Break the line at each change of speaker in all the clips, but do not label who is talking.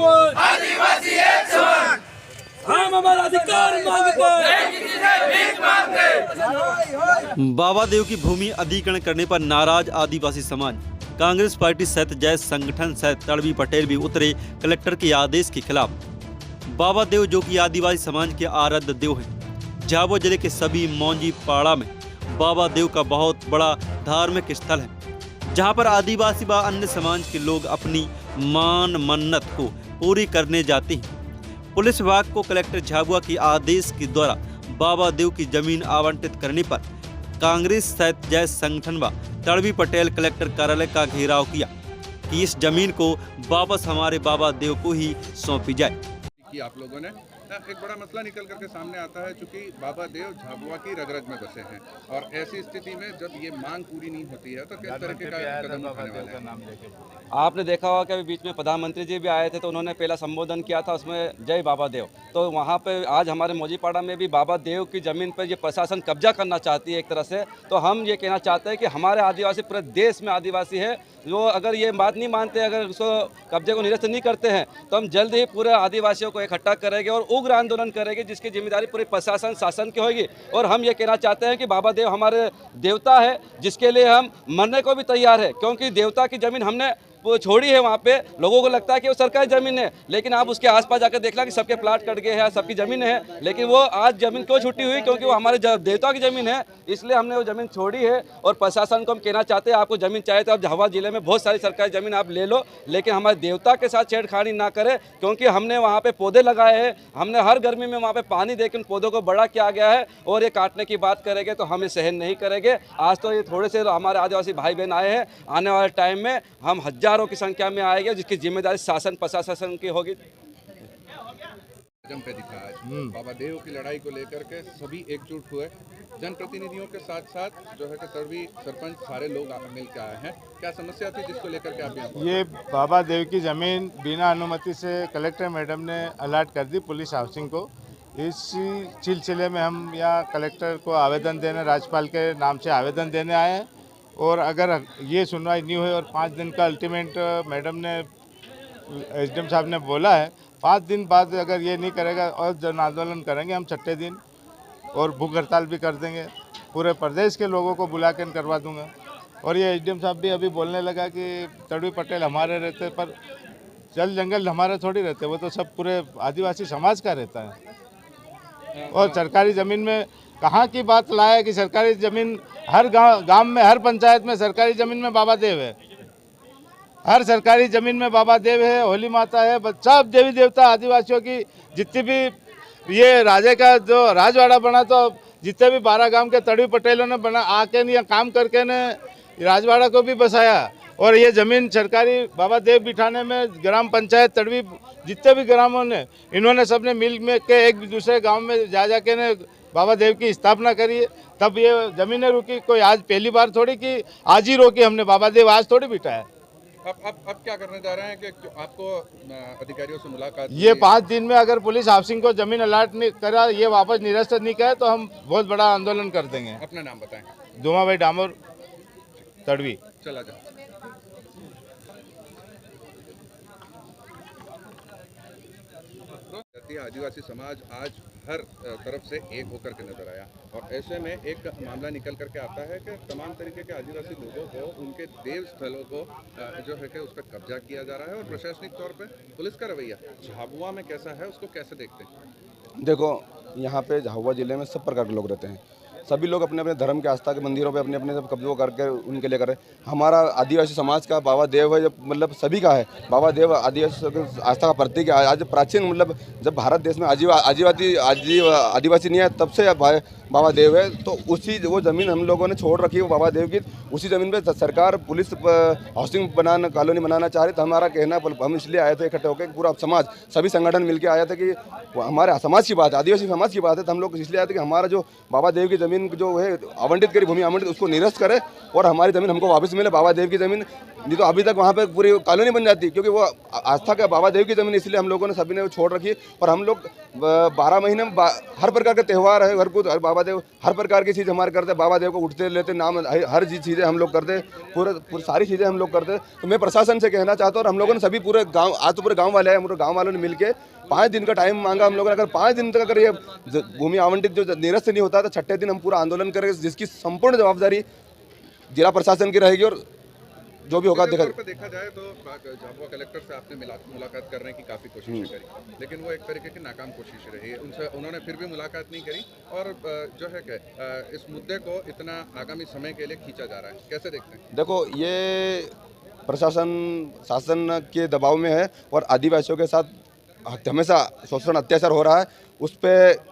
समान, आदिवासी एक समान, हम हमारा अधिकार मांगते हैं।
बाबा देव की भूमि अधिग्रहण करने पर नाराज आदिवासी समाज, कांग्रेस पार्टी सहित जय संगठन सहित तड़वी पटेल भी उतरे कलेक्टर के आदेश के खिलाफ। बाबा देव जो कि आदिवासी समाज के आराध्य देव हैं, झाबुआ जिले के सभी मौंजी पाड़ा में बाबा देव का बहुत बड़ा धार्मिक स्थल है, जहां पर आदिवासी व अन्य समाज के लोग अपनी मान मन्नत को पूरी करने जाते हैं। पुलिस विभाग को कलेक्टर झाबुआ के आदेश के द्वारा बाबा देव की जमीन आवंटित करने पर कांग्रेस सहित जय संगठन व तड़वी पटेल कलेक्टर कार्यालय का घेराव किया कि इस जमीन को वापस हमारे बाबा देव को ही सौंपी जाए।
कि आप लोगों ने एक बड़ा मसला निकल करके सामने आता है, चूंकि बाबा देव झाबुआ की रग-रग में बसे हैं और ऐसी स्थिति में जब ये मांग पूरी नहीं होती है तो किस तरह के कदम उठाने वाले हैं?
आपने देखा होगा कि अभी बीच में प्रधानमंत्री जी भी आए थे, तो उन्होंने पहला संबोधन किया था, उसमें जय बाबा देव। तो वहाँ पे आज हमारे मौजीपाड़ा में भी बाबा देव की ज़मीन पर ये प्रशासन कब्जा करना चाहती है एक तरह से। तो हम ये कहना चाहते हैं कि हमारे आदिवासी पूरे देश में आदिवासी है, जो अगर ये बात नहीं मानते, अगर उसको कब्जे को निरस्त नहीं करते हैं, तो हम जल्द ही पूरे आदिवासियों को इकट्ठा करेंगे और उग्र आंदोलन करेंगे, जिसकी जिम्मेदारी पूरी प्रशासन शासन की होगी। और हम ये कहना चाहते हैं कि बाबा देव हमारे देवता है, जिसके लिए हम मरने को भी तैयार है, क्योंकि देवता की ज़मीन हमने वो छोड़ी है। वहाँ पे लोगों को लगता है कि वो सरकारी ज़मीन है, लेकिन आप उसके आसपास जाकर देख ला कि सबके प्लाट कट गए हैं, सबकी ज़मीन है, लेकिन वो आज ज़मीन क्यों छुट्टी हुई? क्योंकि वो हमारे देवता की ज़मीन है, इसलिए हमने वो ज़मीन छोड़ी है। और प्रशासन को हम कहना चाहते हैं, आपको ज़मीन चाहिए तो आप झाबुआ जिले में बहुत सारी सरकारी ज़मीन आप ले लो, लेकिन हमारे देवता के साथ छेड़खानी ना करें, क्योंकि हमने वहाँ पे पौधे लगाए हैं, हमने हर गर्मी में वहाँ पे पानी देकर उन पौधों को बड़ा किया गया है। और ये काटने की बात करेंगे तो हम ये सहन नहीं करेंगे। आज तो ये थोड़े से हमारे आदिवासी भाई बहन आए हैं, आने वाले टाइम में हम हजारों की संख्या में आएगा, जिसकी जिम्मेदारी शासन प्रशासन की होगी।
पे दिखा आज बाबा देव की लड़ाई को लेकर के सभी एकजुट हुए, जनप्रतिनिधियों के साथ साथ जो है कि तड़वी सरपंच सारे लोग मिल के आए हैं। क्या समस्या थी जिसको लेकर के आप यहाँ?
ये बाबा देव की ज़मीन बिना अनुमति से कलेक्टर मैडम ने अलाट कर दी पुलिस हाउसिंग को। इसी सिलसिले में हम यहाँ कलेक्टर को आवेदन देने, राज्यपाल के नाम से आवेदन देने आए हैं। और अगर ये सुनवाई नहीं हुई और 5 दिन का अल्टीमेट मैडम ने, एसडीएम साहब ने बोला है, 5 दिन बाद अगर ये नहीं करेगा और जन आंदोलन करेंगे हम 6ठे दिन, और भूख हड़ताल भी कर देंगे। पूरे प्रदेश के लोगों को बुला कर करवा दूंगा। और ये एसडीएम साहब भी अभी बोलने लगा कि तड़वी पटेल हमारे रहते, पर जल जंगल हमारे थोड़ी रहते, वो तो सब पूरे आदिवासी समाज का रहता है। और सरकारी ज़मीन में कहाँ की बात लाया कि सरकारी ज़मीन हर गांव में, हर पंचायत में सरकारी ज़मीन में बाबा देव है, हर सरकारी ज़मीन में बाबा देव है, होली माता है, सब देवी देवता आदिवासियों की जितनी भी ये राजे का जो राजवाड़ा बना, तो जितने भी 12 गांव के तड़वी पटेलों ने बना आके यहाँ काम करके ने राजवाड़ा को भी बसाया। और ये ज़मीन सरकारी बाबा देव बिठाने में ग्राम पंचायत तड़वी जितने भी ग्रामों ने, इन्होंने सबने मिल में के एक दूसरे गाँव में जा के ने बाबा देव की स्थापना करी है, तब ये ज़मीनें रुकी। कोई आज पहली बार थोड़ी कि आज ही रोकी हमने, बाबा देव आज थोड़ी बिठाया।
अब क्या करने जा रहे हैं कि आपको अधिकारियों से मुलाकात?
ये 5 दिन में अगर पुलिस हाउसिंग को जमीन अलाट नहीं करा, ये वापस निरस्त नहीं करे, तो हम बहुत बड़ा आंदोलन कर देंगे।
अपना नाम बताएं।
दुमा भाई डामोर, तड़वी।
चला जाओ। आदिवासी समाज आज हर तरफ से एक होकर के नजर आया, और ऐसे में एक मामला निकल करके आता है कि तमाम तरीके के आदिवासी लोगों को, उनके देव स्थलों को जो है कि उस पर कब्जा किया जा रहा है। और प्रशासनिक तौर पे पुलिस का रवैया झाबुआ में कैसा है, उसको कैसे देखते हैं?
देखो, यहाँ पे झाबुआ जिले में सब प्रकार के लोग रहते हैं। सभी लोग अपने अपने धर्म के आस्था के मंदिरों पे अपने अपने सब कब्जों करके उनके लिए करे। हमारा आदिवासी समाज का बाबा देव है, जब मतलब सभी का है। बाबा देव आदिवासी आस्था का प्रतीक है। आज प्राचीन मतलब जब भारत देश में आदिवासी नहीं है, तब से बाबा देव है। तो उसी वो ज़मीन हम लोगों ने छोड़ रखी है बाबा देव की। उसी ज़मीन पे सरकार पुलिस हाउसिंग बनाना, कॉलोनी बनाना चाह रही। तो हमारा कहना, हम इसलिए आए थे इकट्ठे होकर, पूरा समाज सभी संगठन मिलकर आया था कि हमारे समाज की बात है, आदिवासी समाज की बात है। तो हम लोग इसलिए आए थे कि हमारा जो बाबा देव की ज़मीन जो है आवंटित करी, भूमि आवंटित, उसको निरस्त करे और हमारी ज़मीन हमको वापस मिले, बाबा देव की ज़मीन। नहीं तो अभी तक वहाँ पे पूरी कॉलोनी बन जाती, क्योंकि वो आस्था का बाबा देव की ज़मीन, इसलिए हम लोगों ने सभी ने छोड़ रखी है। और हम लोग 12 महीने में हर प्रकार के त्यौहार है, हर कुछ, हर बाबा बाबा देव हर प्रकार की चीज़ हमारे करते, बाबा देव को उठते लेते नाम, हर चीज़ें हम लोग करते, पूरे सारी चीज़ें हम लोग करते। तो मैं प्रशासन से कहना चाहता हूँ, और हम लोगों ने सभी पूरे गाँव, आज तो पूरे गाँव वाले हैं, पूरे गाँव वालों ने मिलकर 5 दिन का टाइम मांगा हम लोगों ने। अगर 5 दिन तक अगर ये भूमि आवंटित जो निरस्त नहीं होता तो छठे दिन हम पूरा आंदोलन करेंगे, जिसकी संपूर्ण जवाबदारी जिला प्रशासन की रहेगी। और जो भी होगा
देखा जाए तो झाबुआ कलेक्टर से आपने मुलाकात करने की काफ़ी कोशिश करी, लेकिन वो एक तरीके की नाकाम कोशिश रही। उन्होंने फिर भी मुलाकात नहीं करी, और जो है कि इस मुद्दे को इतना आगामी समय के लिए खींचा जा रहा है, कैसे देखते हैं?
देखो, ये प्रशासन शासन के दबाव में है, और आदिवासियों के साथ हमेशा शोषण अत्याचार हो रहा है। उस पर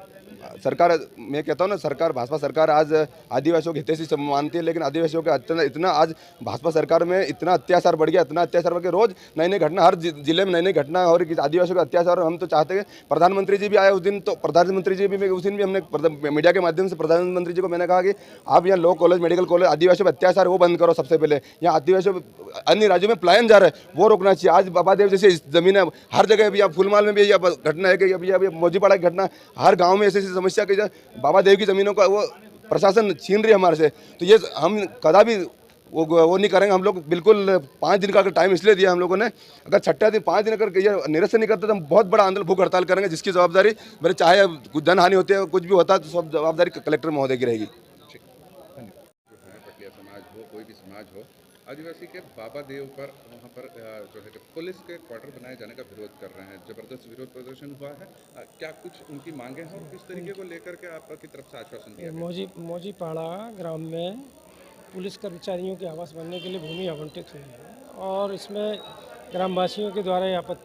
सरकार, मैं कहता हूँ ना, सरकार, भाजपा सरकार आज आदिवासियों के हितैषी सब मानती है, लेकिन आदिवासियों का इतना आज भाजपा सरकार में इतना अत्याचार बढ़ गया, इतना अत्याचार बढ़ गया, रोज नई नई घटना, हर जिले में नई नई घटना और आदिवासियों का अत्याचार। हम तो चाहते हैं, प्रधानमंत्री जी भी आए उस दिन, तो प्रधानमंत्री जी भी उस दिन भी हमने मीडिया के माध्यम से प्रधानमंत्री जी को मैंने कहा कि आप यहाँ लॉ कॉलेज, मेडिकल कॉलेज, आदिवासियों पर अत्याचार वो बंद करो सबसे पहले। यहाँ आदिवासियों अन्य राज्यों में पलायन जा रहा है, वो रोकना चाहिए। आज बाबा देव जैसे जमीन है, हर जगह भी, आप फूलमाल में भी यह घटना है कि अभी मौजीपाड़ा की घटना, हर गाँव में ऐसी समस्या की बाबा देव की ज़मीनों का वो प्रशासन छीन रही है हमारे से। तो ये हम कदापि वो नहीं करेंगे। हम लोग बिल्कुल 5 दिन का टाइम इसलिए दिया हम लोगों ने, अगर छठा दिन 5 दिन अगर ये निरस्त नहीं करते तो हम बहुत बड़ा आंदोलन, भूख हड़ताल करेंगे, जिसकी जवाबदारी मेरे, चाहे कुछ धन हानि होती है, कुछ भी होता है, तो सब जवाबदारी कलेक्टर महोदय की रहेगी।
पटिया समाज हो, कोई भी समाज हो, आदिवासी के बाबा देव पर वहाँ पर जो है कि पुलिस के क्वार्टर बनाए जाने का विरोध कर रहे हैं, जबरदस्त विरोध प्रदर्शन हुआ है। क्या कुछ उनकी मांगे हैं, और किस तरीके को लेकर के आपकी तरफ से आश्वासन दिया गया?
मौजीपाड़ा ग्राम में पुलिस कर्मचारियों के आवास बनने के लिए भूमि आवंटित हुई है, और इसमें ग्रामवासियों के द्वारा ये आपत्ति